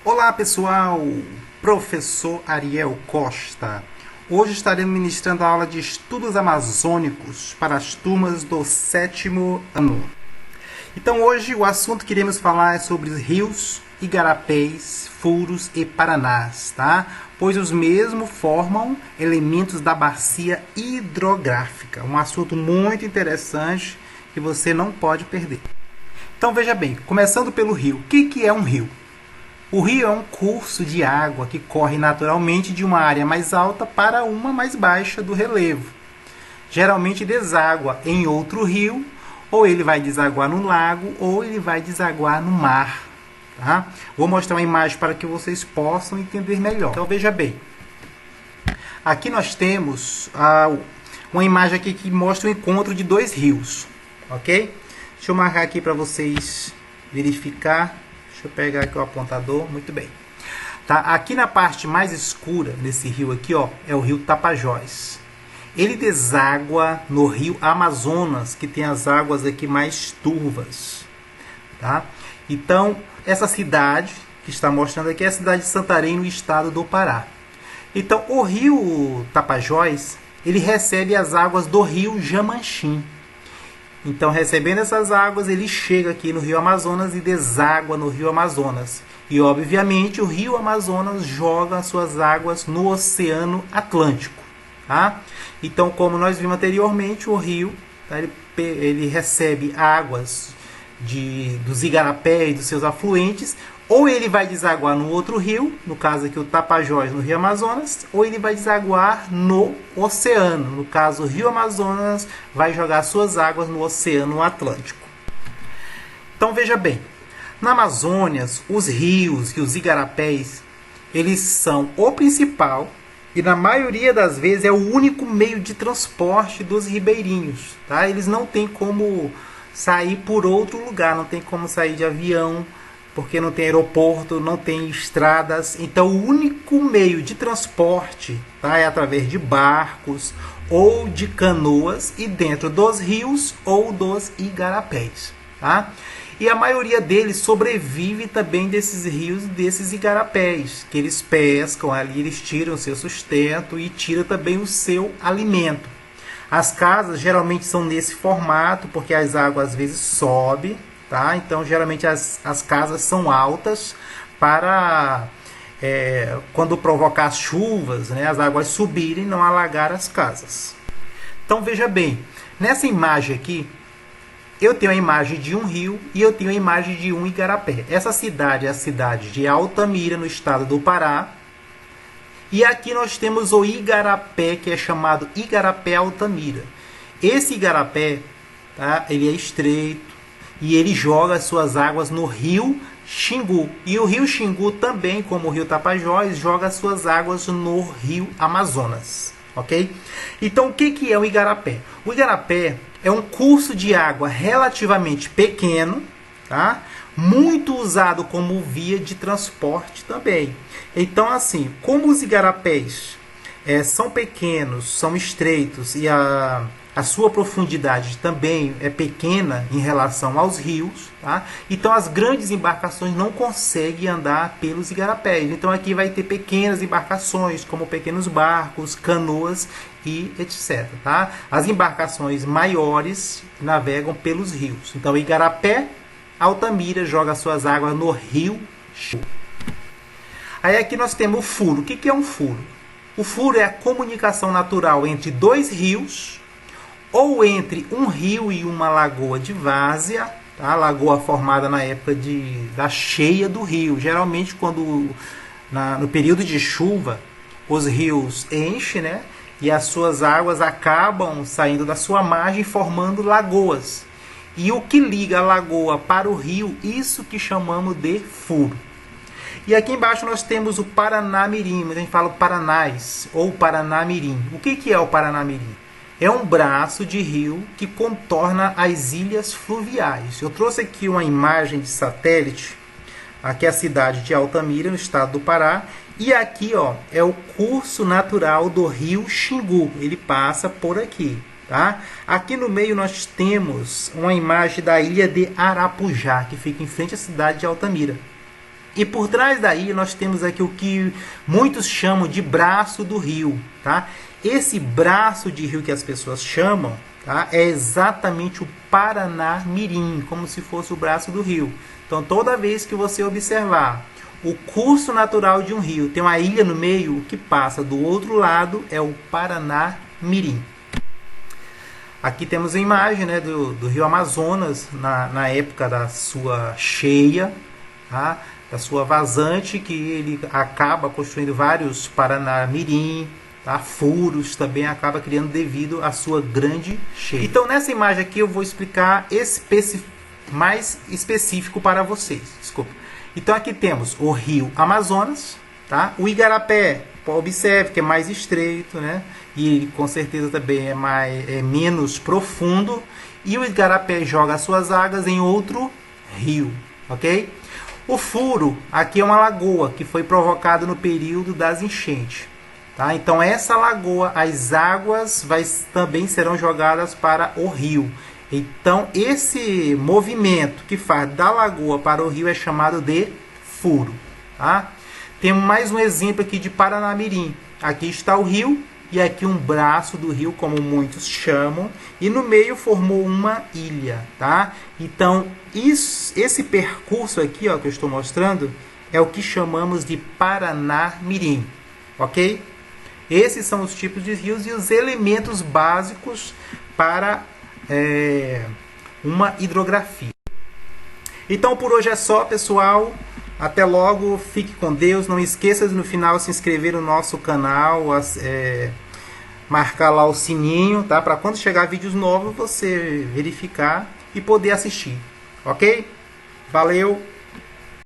Olá pessoal, professor Ariel Costa. Hoje estaremos ministrando a aula de estudos amazônicos para as turmas do 7º ano. Então hoje o assunto que iremos falar é sobre rios, igarapés, furos e paranás, tá? Pois os mesmos formam elementos da bacia hidrográfica. Um assunto muito interessante que você não pode perder. Então veja bem, começando pelo rio. O que é um rio? O rio é um curso de água que corre naturalmente de uma área mais alta para uma mais baixa do relevo. Geralmente deságua em outro rio, ou ele vai desaguar no lago, ou ele vai desaguar no mar. Tá? Vou mostrar uma imagem para que vocês possam entender melhor. Então veja bem. Aqui nós temos uma imagem aqui que mostra o encontro de dois rios. Ok? Deixa eu marcar aqui para vocês verificar. Deixa eu pegar aqui o apontador, muito bem. Tá? Aqui na parte mais escura desse rio aqui, ó, é o rio Tapajós. Ele deságua no rio Amazonas, que tem as águas aqui mais turvas. Tá? Então, essa cidade que está mostrando aqui é a cidade de Santarém, no estado do Pará. Então, o rio Tapajós, ele recebe as águas do rio Jamanchim. Então, recebendo essas águas, ele chega aqui no rio Amazonas e deságua no rio Amazonas. E, obviamente, o rio Amazonas joga as suas águas no Oceano Atlântico. Tá? Então, como nós vimos anteriormente, o rio, tá, ele recebe águas dos igarapés e dos seus afluentes, ou ele vai desaguar no outro rio, no caso aqui o Tapajós, no rio Amazonas, ou ele vai desaguar no oceano, no caso o rio Amazonas vai jogar suas águas no Oceano Atlântico. Então veja bem, na Amazônia, os rios e os igarapés, eles são o principal e na maioria das vezes é o único meio de transporte dos ribeirinhos. Tá? Eles não têm como sair por outro lugar, não tem como sair de avião, porque não tem aeroporto, não tem estradas. Então, o único meio de transporte, tá, é através de barcos ou de canoas e dentro dos rios ou dos igarapés. Tá? E a maioria deles sobrevive também desses rios e desses igarapés, que eles pescam ali, eles tiram o seu sustento e tiram também o seu alimento. As casas geralmente são nesse formato, porque as águas às vezes sobem. Tá? Então, geralmente as casas são altas para, quando provocar as chuvas, né, as águas subirem e não alagar as casas. Então, veja bem, nessa imagem aqui, eu tenho a imagem de um rio e eu tenho a imagem de um igarapé. Essa cidade é a cidade de Altamira, no estado do Pará. E aqui nós temos o igarapé, que é chamado Igarapé Altamira. Esse igarapé, tá, ele é estreito, e ele joga as suas águas no rio Xingu. E o rio Xingu também, como o rio Tapajós, joga as suas águas no rio Amazonas. Ok? Então, o que é o igarapé? O igarapé é um curso de água relativamente pequeno, tá? Muito usado como via de transporte também. Então, assim, como os igarapés são pequenos, são estreitos e a sua profundidade também é pequena em relação aos rios, tá? Então as grandes embarcações não conseguem andar pelos igarapés. Então aqui vai ter pequenas embarcações, como pequenos barcos, canoas e etc. Tá? As embarcações maiores navegam pelos rios. Então Igarapé, Altamira joga suas águas no rio Xingu. Aí aqui nós temos o furo. O que é um furo? O furo é a comunicação natural entre dois rios, ou entre um rio e uma lagoa de várzea, tá? Lagoa formada na época da cheia do rio. Geralmente, no período de chuva, os rios enchem, né? E as suas águas acabam saindo da sua margem, formando lagoas. E o que liga a lagoa para o rio, isso que chamamos de furo. E aqui embaixo nós temos o Paranamirim, a gente fala Paranás, ou Paranamirim. O que é o Paranamirim? É um braço de rio que contorna as ilhas fluviais. Eu trouxe aqui uma imagem de satélite. Aqui é a cidade de Altamira, no estado do Pará. E aqui, ó, é o curso natural do rio Xingu. Ele passa por aqui. Tá? Aqui no meio nós temos uma imagem da ilha de Arapujá, que fica em frente à cidade de Altamira. E por trás da ilha nós temos aqui o que muitos chamam de braço do rio, tá? Esse braço de rio que as pessoas chamam, tá, é exatamente o Paranamirim, como se fosse o braço do rio. Então toda vez que você observar o curso natural de um rio, tem uma ilha no meio, o que passa do outro lado é o Paranamirim. Aqui temos a imagem, né, do rio Amazonas na época da sua cheia, tá? Da sua vazante, que ele acaba construindo vários Paranamirim, tá? Furos também acaba criando devido à sua grande cheia. Então nessa imagem aqui eu vou explicar mais específico para vocês. Desculpa. Então aqui temos o rio Amazonas, tá? O Igarapé, observe que é mais estreito, né? E com certeza também é menos profundo. E o Igarapé joga as suas águas em outro rio, ok? O furo, aqui é uma lagoa que foi provocada no período das enchentes. Tá? Então essa lagoa, as águas também serão jogadas para o rio. Então esse movimento que faz da lagoa para o rio é chamado de furo. Tá? Temos mais um exemplo aqui de Paranamirim. Aqui está o rio e aqui um braço do rio, como muitos chamam, e no meio formou uma ilha, tá? Então, esse percurso aqui, ó, que eu estou mostrando, é o que chamamos de Paranamirim, ok? Esses são os tipos de rios e os elementos básicos para uma hidrografia. Então, por hoje é só, pessoal. Até logo, fique com Deus. Não esqueça de no final se inscrever no nosso canal, marcar lá o sininho, tá? Para quando chegar vídeos novos você verificar e poder assistir, ok? Valeu!